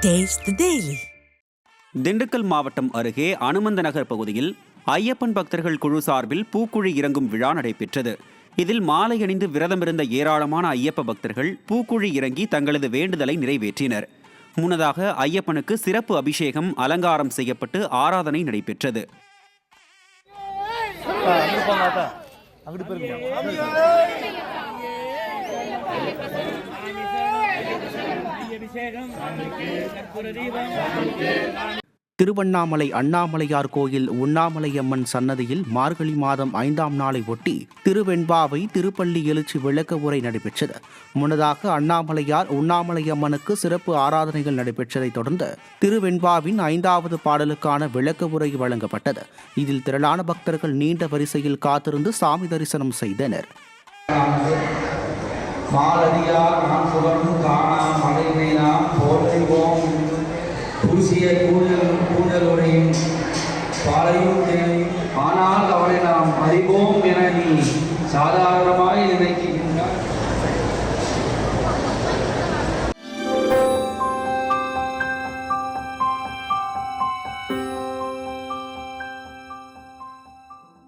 Taste the Daily. Dindigul மாவட்டம் அருகே அனுமந்த நகர் பகுதியில் ஐயப்பன் பக்தர்கள் குழு சார்பில் பூக்குழி இறங்கும் விழா நடைபெற்றது. இதில் மாலை அணிந்து விரதமிருந்த ஏராளமான ஐயப்ப பக்தர்கள் பூக்குழி இறங்கி தங்களது வேண்டுதலை நிறைவேற்றினர். முன்னதாக ஐயப்பனுக்கு சிறப்பு அபிஷேகம் அலங்காரம் செய்யப்பட்டு ஆராதனை நடைபெற்றது. திருவண்ணாமலை அண்ணாமலையார் கோயில் உண்ணாமலையம்மன் சன்னதியில் மார்கழி மாதம் 5ஆம் நாளை ஒட்டி திருவெண்பாவை திருப்பள்ளி எழுச்சி விளக்க உரை நடைபெற்றது. முன்னதாக அண்ணாமலையார் உண்ணாமலையம்மனுக்கு சிறப்பு ஆராதனைகள் நடைபெற்றதைத் தொடர்ந்து திருவெண்பாவின் 5வது பாடலுக்கான விளக்க உரை வழங்கப்பட்டது. இதில் திரளான பக்தர்கள் நீண்ட வரிசையில் காத்திருந்து சாமி தரிசனம் செய்தனர். மாலடியார் நாம் சுகமும் காணா மலையினை நாம் போற்றுவோம். பூசிய கூடலுடையும் பாலையும் ஆனால் அவனை நாம் அறிவோம் என நீ சாதாரணமாய் நினைக்கின்ற